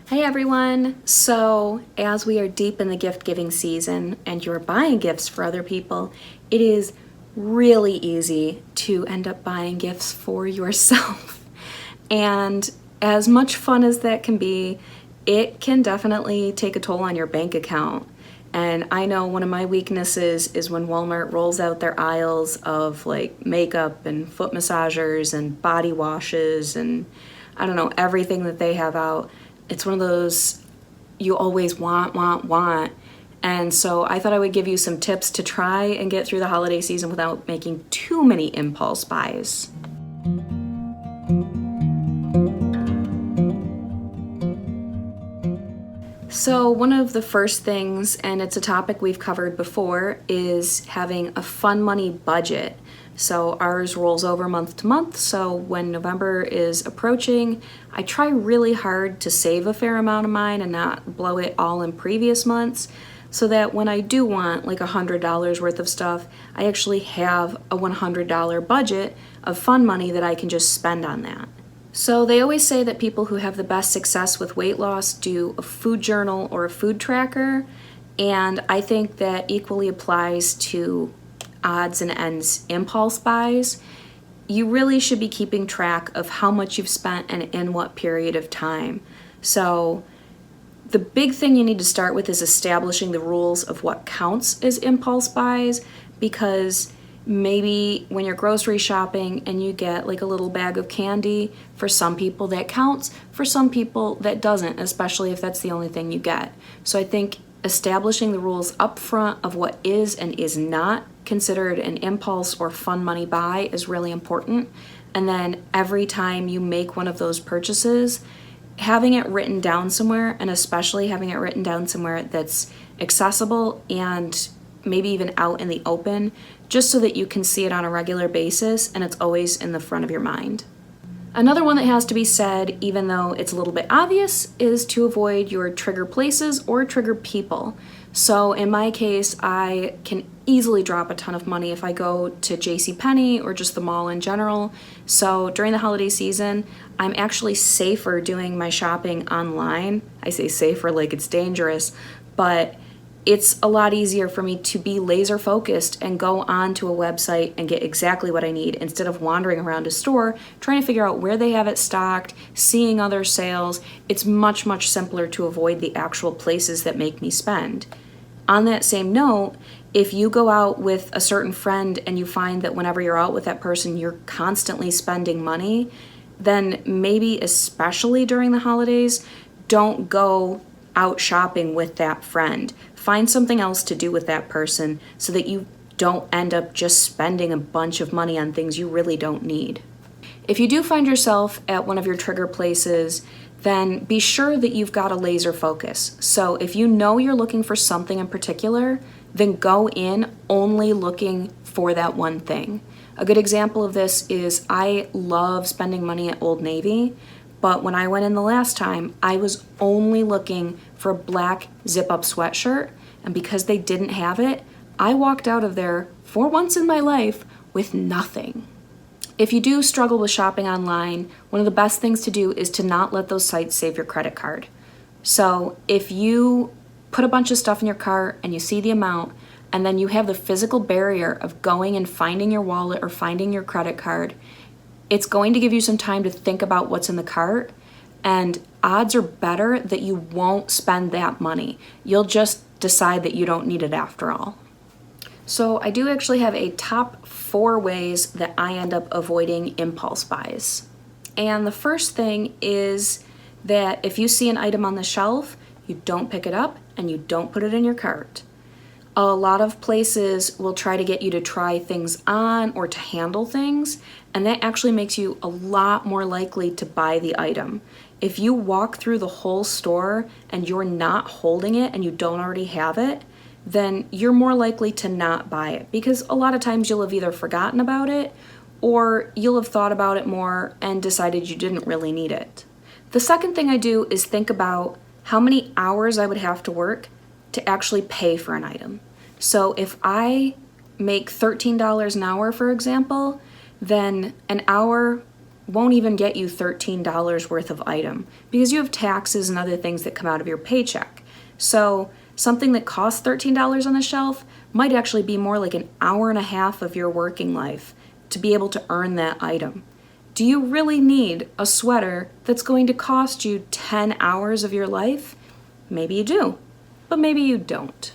Hey everyone! So, as we are deep in the gift giving season and you're buying gifts for other people, it is really easy to end up buying gifts for yourself. And as much fun as that can be, it can definitely take a toll on your bank account. And I know one of my weaknesses is when Walmart rolls out their aisles of like makeup and foot massagers and body washes and I don't know, everything that they have out. It's one of those you always want. And so I thought I would give you some tips to try and get through the holiday season without making too many impulse buys. So one of the first things, and it's a topic we've covered before, is having a fun money budget. So ours rolls over month to month, so when November is approaching, I try really hard to save a fair amount of mine and not blow it all in previous months, so that when I do want like $100 worth of stuff, I actually have a $100 budget of fun money that I can just spend on that. So they always say that people who have the best success with weight loss do a food journal or a food tracker, and I think that equally applies to odds and ends impulse buys. You really should be keeping track of how much you've spent and in what period of time. So the big thing you need to start with is establishing the rules of what counts as impulse buys, because maybe when you're grocery shopping and you get like a little bag of candy, for some people that counts, for some people that doesn't, especially if that's the only thing you get. So I think establishing the rules up front of what is and is not considered an impulse or fun money buy is really important. And then every time you make one of those purchases, having it written down somewhere, and especially having it written down somewhere that's accessible and maybe even out in the open, just so that you can see it on a regular basis and it's always in the front of your mind. Another one that has to be said, even though it's a little bit obvious, is to avoid your trigger places or trigger people. So in my case, I can easily drop a ton of money if I go to JCPenney or just the mall in general. So during the holiday season, I'm actually safer doing my shopping online. I say safer like it's dangerous, but it's a lot easier for me to be laser focused and go onto a website and get exactly what I need instead of wandering around a store trying to figure out where they have it stocked, seeing other sales. It's much, much simpler to avoid the actual places that make me spend. On that same note, if you go out with a certain friend and you find that whenever you're out with that person, you're constantly spending money, then maybe especially during the holidays, don't go out shopping with that friend. Find something else to do with that person so that you don't end up just spending a bunch of money on things you really don't need. If you do find yourself at one of your trigger places, then be sure that you've got a laser focus. So if you know you're looking for something in particular, then go in only looking for that one thing. A good example of this is I love spending money at Old Navy, but when I went in the last time, I was only looking for a black zip-up sweatshirt, and because they didn't have it, I walked out of there for once in my life with nothing. If you do struggle with shopping online, one of the best things to do is to not let those sites save your credit card. So if you put a bunch of stuff in your cart and you see the amount, and then you have the physical barrier of going and finding your wallet or finding your credit card, it's going to give you some time to think about what's in the cart, and odds are better that you won't spend that money. You'll just decide that you don't need it after all. So I do actually have a top 4 ways that I end up avoiding impulse buys. And the first thing is that if you see an item on the shelf, you don't pick it up and you don't put it in your cart. A lot of places will try to get you to try things on or to handle things, and that actually makes you a lot more likely to buy the item. If you walk through the whole store and you're not holding it and you don't already have it, then you're more likely to not buy it, because a lot of times you'll have either forgotten about it or you'll have thought about it more and decided you didn't really need it. The second thing I do is think about how many hours I would have to work to actually pay for an item. So if I make $13 an hour, for example, then an hour won't even get you $13 worth of item because you have taxes and other things that come out of your paycheck. So something that costs $13 on the shelf might actually be more like an hour and a half of your working life to be able to earn that item. Do you really need a sweater that's going to cost you 10 hours of your life? Maybe you do, but maybe you don't.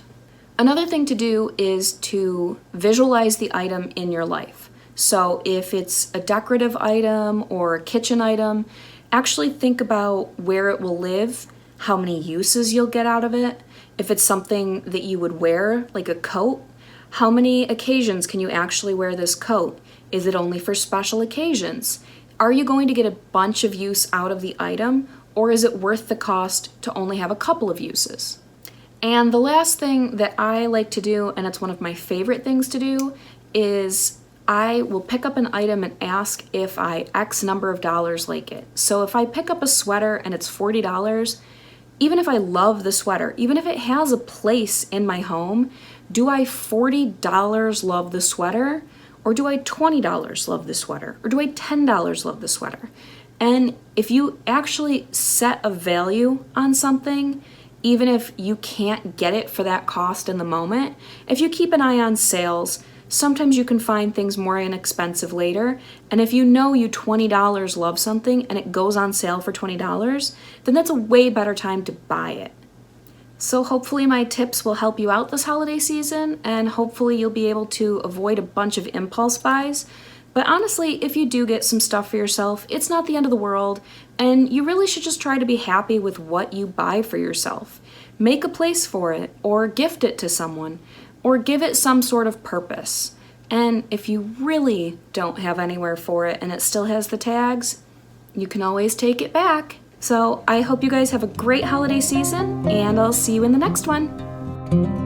Another thing to do is to visualize the item in your life. So if it's a decorative item or a kitchen item, actually think about where it will live, how many uses you'll get out of it. If it's something that you would wear, like a coat, how many occasions can you actually wear this coat? Is it only for special occasions? Are you going to get a bunch of use out of the item, or is it worth the cost to only have a couple of uses? And the last thing that I like to do, and it's one of my favorite things to do, is I will pick up an item and ask if I X number of dollars like it. So if I pick up a sweater and it's $40, even if I love the sweater, even if it has a place in my home, do I $40 love the sweater? Or do I $20 love the sweater? Or do I $10 love the sweater? And if you actually set a value on something, even if you can't get it for that cost in the moment, if you keep an eye on sales, sometimes you can find things more inexpensive later. And if you know you $20 love something and it goes on sale for $20, then that's a way better time to buy it. So hopefully my tips will help you out this holiday season, and hopefully you'll be able to avoid a bunch of impulse buys. But honestly, if you do get some stuff for yourself, it's not the end of the world, and you really should just try to be happy with what you buy for yourself. Make a place for it, or gift it to someone, or give it some sort of purpose. And if you really don't have anywhere for it and it still has the tags, you can always take it back. So I hope you guys have a great holiday season, and I'll see you in the next one.